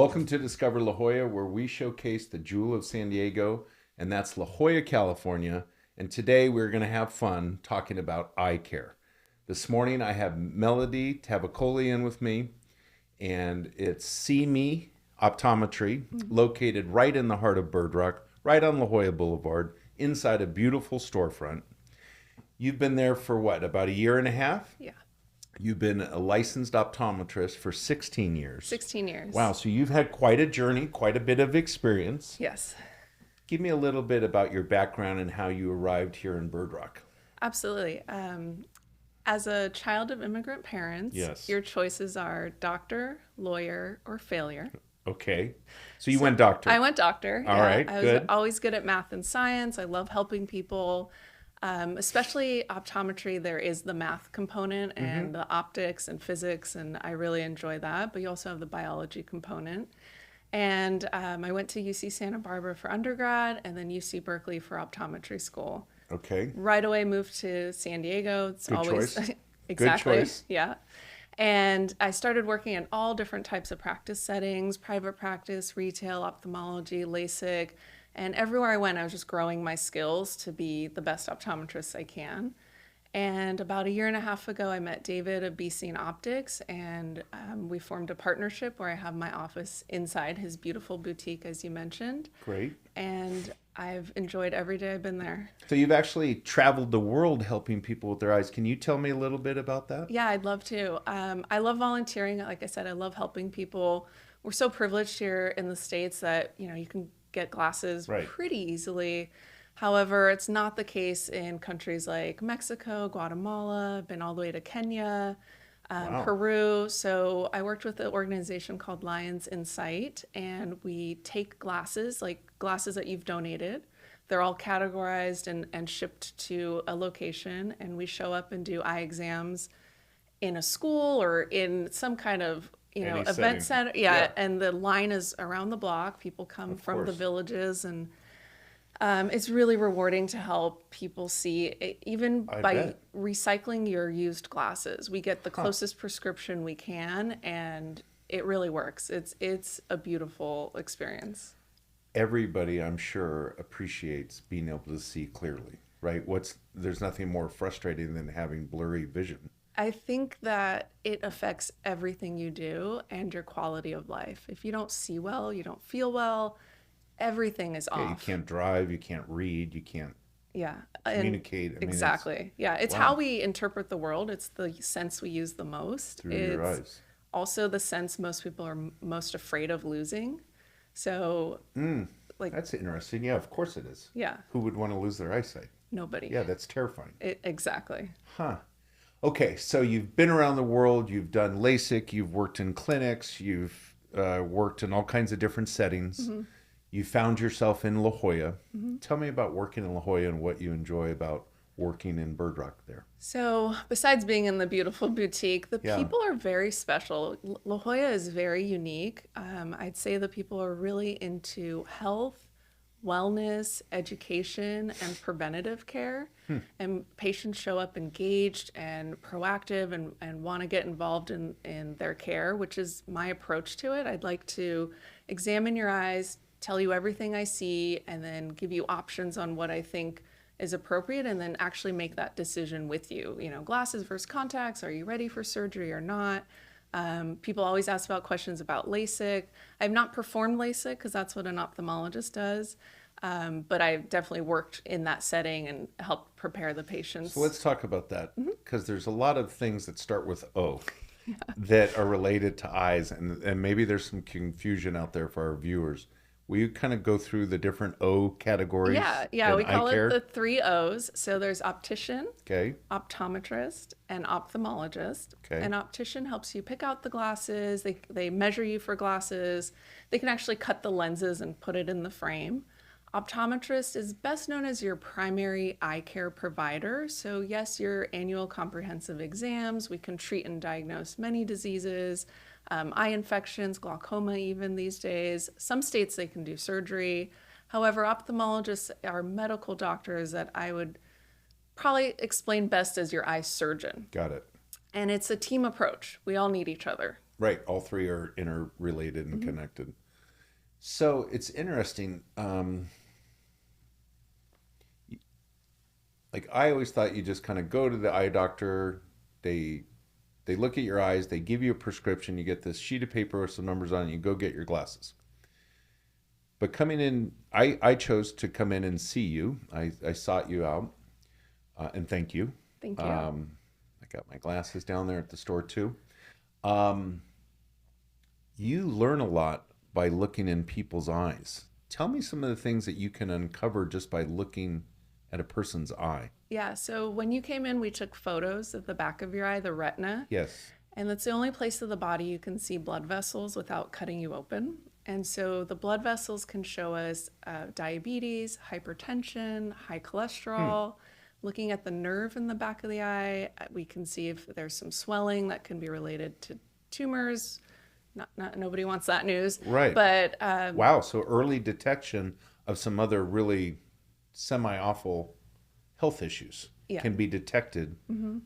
Welcome to Discover La Jolla, where we showcase the jewel of San Diego, and that's La Jolla, California. And today we're going to have fun talking about eye care. This morning I have Melody Tavakoli in with me, and it's See Me Optometry, located right in the heart of Bird Rock, right on La Jolla Boulevard, inside a beautiful storefront. You've been there for what, about a year and a half? Yeah. You've been a licensed optometrist for 16 years. 16 years. Wow, so you've had quite a journey, quite a bit of experience. Yes. Give me a little bit about your background and how you arrived here in Bird Rock. Absolutely. As a child of immigrant parents, Yes. your choices are doctor, lawyer, or failure. Okay. So you went doctor. I went doctor. All right, I was good. always good at math and science. I love helping people. Especially optometry, there is the math component and the optics and physics, and I really enjoy that. But you also have the biology component. And I went to UC Santa Barbara for undergrad and then UC Berkeley for optometry school. Okay. Right away moved to San Diego. It's Good always choice. exactly. Good choice. Yeah. And I started working in all different types of practice settings, private practice, retail, ophthalmology, LASIK. And everywhere I went, I was just growing my skills to be the best optometrist I can. And about a year and a half ago, I met David of BC Optics, and we formed a partnership where I have my office inside his beautiful boutique, as you mentioned. Great. And I've enjoyed every day I've been there. So you've actually traveled the world helping people with their eyes. Can you tell me a little bit about that? Yeah, I'd love to. I love volunteering. Like I said, I love helping people. We're so privileged here in the States that, you can get glasses Right. pretty easily. However, it's not the case in countries like Mexico, Guatemala, been all the way to Kenya, Wow. Peru. So I worked with an organization called Lions in Sight, and we take glasses, like glasses that you've donated. They're all categorized and shipped to a location, and we show up and do eye exams in a school or in some kind of Any event setting. center. Yeah, and the line is around the block. People come from the course. villages, and it's really rewarding to help people see, even I by bet. recycling your used glasses. We get the closest prescription we can, and it really works. It's a beautiful experience. Everybody, I'm sure, appreciates being able to see clearly, right? There's nothing more frustrating than having blurry vision. I think that it affects everything you do and your quality of life. If you don't see well, you don't feel well, everything is Yeah, you off. can't drive, you can't read, you can't Yeah. communicate. I mean, it's Exactly. Yeah. It's wow. how we interpret the world. It's the sense we use the most. through your It's eyes. also the sense most people are most afraid of losing. So, like, That's interesting. Yeah, of course it is. yeah, Who would want to lose their eyesight? nobody. Yeah, that's terrifying. Exactly. Huh. Okay, so you've been around the world, you've done LASIK, you've worked in clinics, you've worked in all kinds of different settings. You found yourself in La Jolla. Tell me about working in La Jolla and what you enjoy about working in Bird Rock there. So, besides being in the beautiful boutique, the Yeah. people are very special. La Jolla is very unique. I'd say the people are really into health, wellness, education, and preventative care. And patients show up engaged and proactive and want to get involved in their care, which is my approach to it. I'd like to examine your eyes, tell you everything I see, and then give you options on what I think is appropriate, and then actually make that decision with you. Glasses versus contacts. Are you ready for surgery or not? People always ask about questions about LASIK. I've not performed LASIK because that's what an ophthalmologist does. But I've definitely worked in that setting and helped prepare the patients. So let's talk about that, because there's a lot of things that start with O that are related to eyes, and maybe there's some confusion out there for our viewers. Will you kind of go through the different O categories? Yeah, in we call eye it care? the 3 O's. So there's optician, Okay, optometrist, and ophthalmologist. Okay. An optician helps you pick out the glasses. They measure you for glasses. They can actually cut the lenses and put it in the frame. Optometrist is best known as your primary eye care provider. So yes, your annual comprehensive exams. We can treat and diagnose many diseases, eye infections, glaucoma even these days. Some states they can do surgery. However, ophthalmologists are medical doctors that I would probably explain best as your eye surgeon. got it. And it's a team approach. We all need each other. Right. All three are interrelated and connected. So it's interesting. Like I always thought you just kind of go to the eye doctor. They they look at your eyes. They give you a prescription. You get this sheet of paper with some numbers on it. You go get your glasses. But coming in, I chose to come in and see you. I sought you out, and thank you. Thank you. I got my glasses down there at the store too. Um, you learn a lot by looking in people's eyes. Tell me some of the things that you can uncover just by looking at a person's eye. Yeah, so when you came in, we took photos of the back of your eye, the retina, Yes. and that's the only place of the body you can see blood vessels without cutting you open. And so the blood vessels can show us diabetes, hypertension, high cholesterol. Looking at the nerve in the back of the eye, we can see if there's some swelling that can be related to tumors. Nobody wants that news. Right. But Wow. So early detection of some other really semi-awful health issues Yeah. can be detected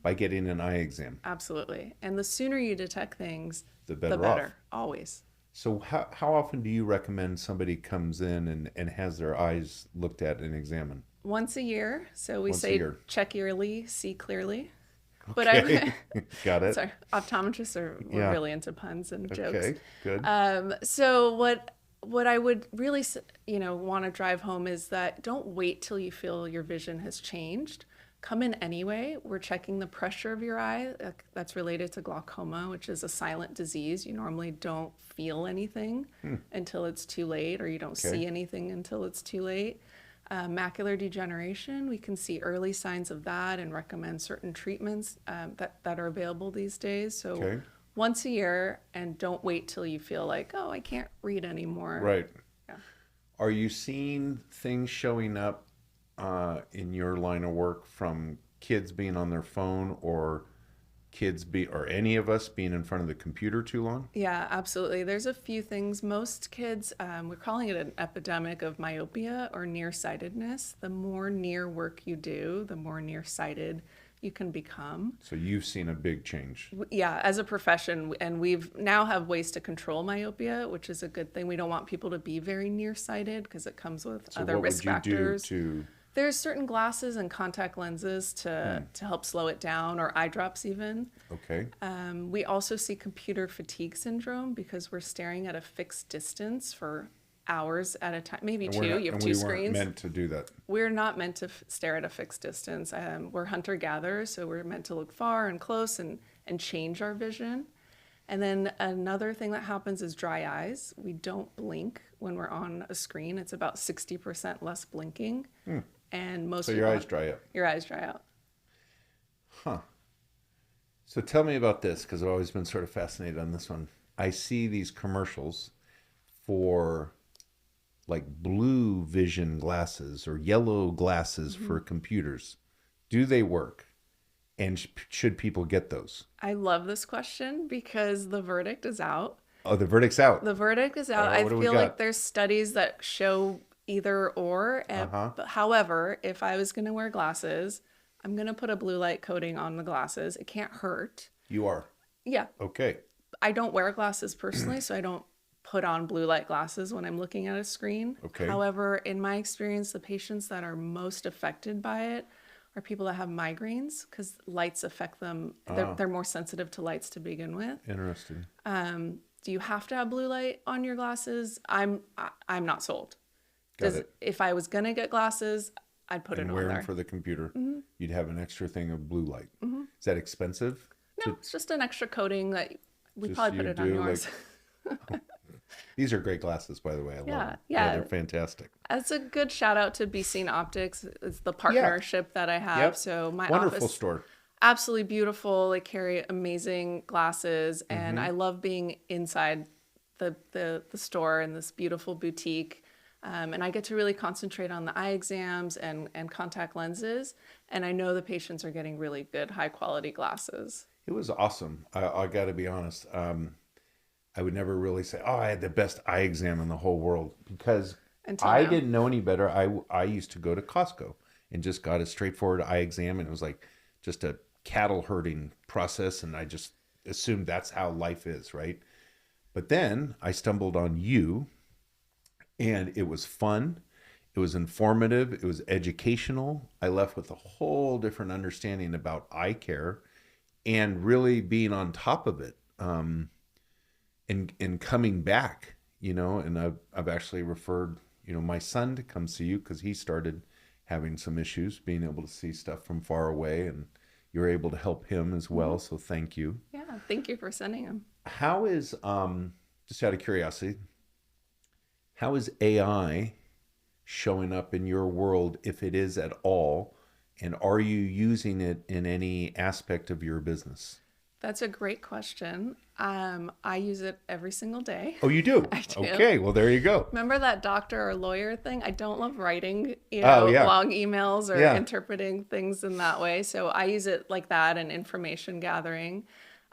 by getting an eye exam. absolutely. And the sooner you detect things, The the better off. better, always. So how often do you recommend somebody comes in and has their eyes looked at and examined? Once a year. So we Once a say year. check yearly, see clearly. But Okay. Got it. sorry, optometrists we're Yeah. really into puns and jokes. Okay, good. So what I would really want to drive home is that don't wait till you feel your vision has changed. Come in anyway. We're checking the pressure of your eye. That's related to glaucoma, which is a silent disease. You normally don't feel anything until it's too late, or you don't Okay. see anything until it's too late. Macular degeneration, we can see early signs of that and recommend certain treatments that are available these days. So Okay. once a year, and don't wait till you feel like, oh, I can't read anymore. Right. Yeah. Are you seeing things showing up in your line of work from kids being on their phone or or any of us being in front of the computer too long? Yeah, absolutely. There's a few things. Most kids, we're calling it an epidemic of myopia or nearsightedness. The more near work you do, the more nearsighted you can become. So you've seen a big change. Yeah, as a profession, and we've now have ways to control myopia, which is a good thing. We don't want people to be very nearsighted because it comes with So other what risk would you factors. do to There's certain glasses and contact lenses to help slow it down, or eye drops even. okay. We also see computer fatigue syndrome because we're staring at a fixed distance for hours at a time, maybe And two. we're not- You have and two we weren't screens. meant to do that. We're not meant to stare at a fixed distance. We're hunter-gatherers, so we're meant to look far and close and change our vision. And then another thing that happens is dry eyes. We don't blink when we're on a screen. It's about 60% less blinking. And most So your people eyes dry up. your eyes dry out. Huh. So tell me about this, because I've always been sort of fascinated on this one. I see these commercials for like blue vision glasses or yellow glasses for computers. Do they work? And should people get those? I love this question because the verdict is out. Oh, the verdict's out. The verdict is out. right, I what do we feel got? like there's studies that show either or. But however, if I was going to wear glasses, I'm going to put a blue light coating on the glasses. It can't hurt. You are. Yeah. Okay. I don't wear glasses personally, so I don't put on blue light glasses when I'm looking at a screen. Okay. However, in my experience, the patients that are most affected by it are people that have migraines because lights affect them. They're more sensitive to lights to begin with. Interesting. Do you have to have blue light on your glasses? I'm not sold. Got it. If I was gonna get glasses, I'd put And it on wear there. them for the computer. You'd have an extra thing of blue light. Is that expensive? No, it's just an extra coating that we Just probably put you it on do, yours. These are great glasses, by the way. I love them. Yeah. They're fantastic. That's a good shout out to Be Seen Optics. It's the partnership that I have. Yep. So my Wonderful office, store. absolutely beautiful. They carry amazing glasses, and Mm-hmm. I love being inside the store in this beautiful boutique. And I get to really concentrate on the eye exams and contact lenses. And I know the patients are getting really good, high quality glasses. It was awesome. I got to be honest. I would never really say, "Oh, I had the best eye exam in the whole world," because Until I now. didn't know any better. I used to go to Costco and just got a straightforward eye exam, and it was like just a cattle herding process, and I just assumed that's how life is, right? But then I stumbled on you, and it was fun. It was informative. It was educational. I left with a whole different understanding about eye care and really being on top of it, and coming back, and I've actually referred, my son to come see you because he started having some issues being able to see stuff from far away, and you're able to help him as well. So thank you. Yeah, thank you for sending him. How is, just out of curiosity, how is AI showing up in your world, if it is at all? And are you using it in any aspect of your business? That's a great question. I use it every single day. Oh, you do? I do. Okay, well, there you go. Remember that doctor or lawyer thing? I don't love writing, Yeah. long emails or interpreting things in that way. So I use it like that and information gathering.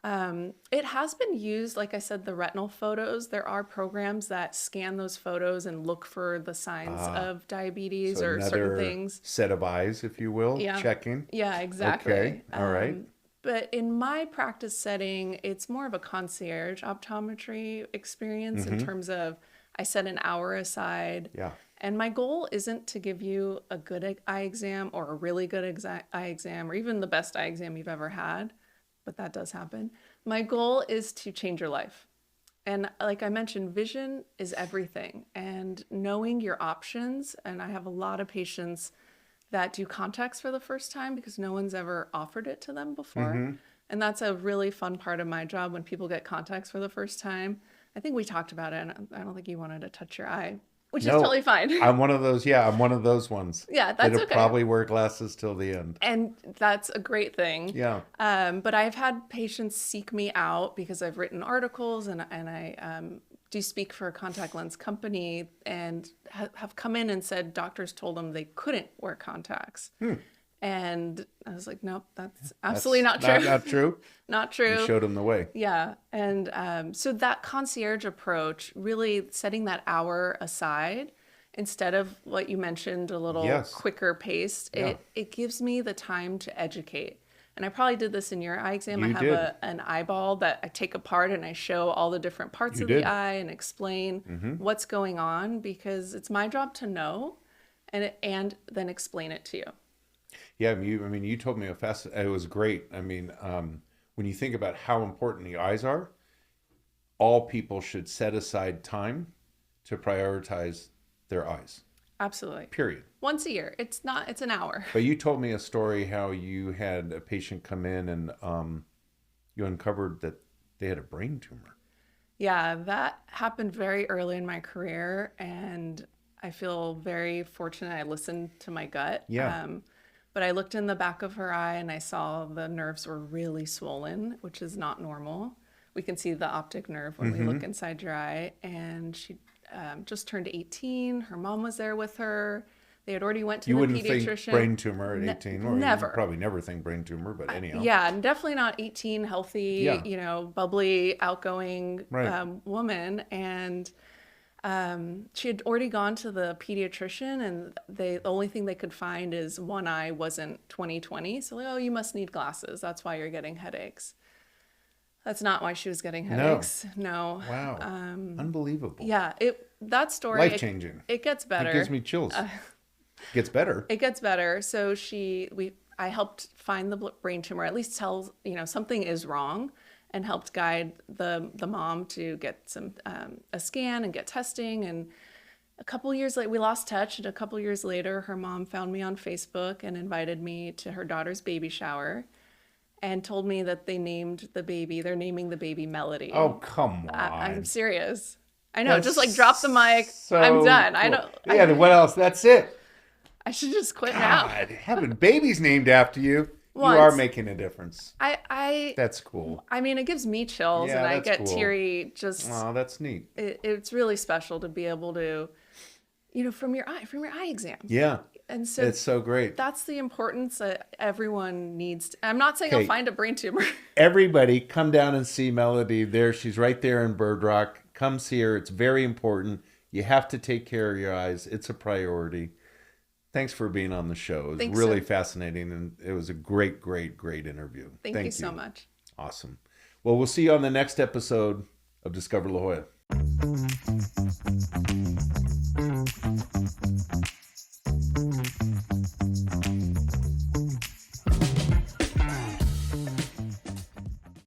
It has been used, like I said, the retinal photos. There are programs that scan those photos and look for the signs of diabetes So or certain things. Set of eyes, if you will, checking. Yeah, exactly. Okay, all right. But in my practice setting, it's more of a concierge optometry experience in terms of I set an hour aside. Yeah. And my goal isn't to give you a good eye exam or a really good eye exam or even the best eye exam you've ever had, but that does happen. My goal is to change your life. And like I mentioned, vision is everything. And knowing your options, and I have a lot of patients that do contacts for the first time because no one's ever offered it to them before. And that's a really fun part of my job when people get contacts for the first time. I think we talked about it, and I don't think you wanted to touch your eye, which is totally fine. I'm one of those. Yeah, I'm one of those ones. Yeah, that's That'll okay. probably wear glasses till the end. And that's a great thing. Yeah. But I've had patients seek me out because I've written articles and I do speak for a contact lens company and have come in and said doctors told them they couldn't wear contacts. And I was like, nope, that's absolutely not true. Not true? Not true. You showed them the way. Yeah. And so that concierge approach, really setting that hour aside instead of what you mentioned, a little quicker paced, it gives me the time to educate. And I probably did this in your eye exam. I have an eyeball that I take apart and I show all the different parts of the eye and explain what's going on because it's my job to know and then explain it to you. Yeah, you told me it was great. When you think about how important the eyes are, all people should set aside time to prioritize their eyes. Absolutely. Period. Once a year. It's an hour. But you told me a story how you had a patient come in and you uncovered that they had a brain tumor. Yeah, that happened very early in my career, and I feel very fortunate. I listened to my gut. Yeah. But I looked in the back of her eye and I saw the nerves were really swollen, which is not normal. We can see the optic nerve when we look inside your eye. And she just turned 18. Her mom was there with her. They had already went to the pediatrician. You wouldn't think brain tumor at 18. Or never. You probably never think brain tumor, but anyhow. Yeah, definitely not 18, healthy, bubbly, outgoing woman. And she had already gone to the pediatrician, and the only thing they could find is one eye wasn't 20/20. So like, oh, you must need glasses. That's why you're getting headaches. That's not why she was getting headaches. No. Wow. Unbelievable. Yeah. That story. Life-changing. It gets better. It gives me chills. Gets better. It gets better. So I helped find the brain tumor, at least tell, something is wrong, and helped guide the mom to get a scan and get testing. And a couple years later, we lost touch. And a couple years later, her mom found me on Facebook and invited me to her daughter's baby shower and told me that they're naming the baby Melody. Oh, come on. I'm serious. I know, just like drop the mic. So I'm done. Cool. Then what else? That's it. I should just quit God, now. having babies named after you. Once. You are making a difference. I That's cool. It gives me chills, and I get teary. Oh, that's neat. It's really special to be able to, from your eye exam. Yeah. And so it's so great. That's the importance that everyone needs. I'm not saying I'll find a brain tumor. Everybody come down and see Melody there. She's right there in Bird Rock. Come see her. It's very important. You have to take care of your eyes. It's a priority. Thanks for being on the show. It was really fascinating, and it was a great, great, great interview. Thank you so much. Awesome. Well, we'll see you on the next episode of Discover La Jolla.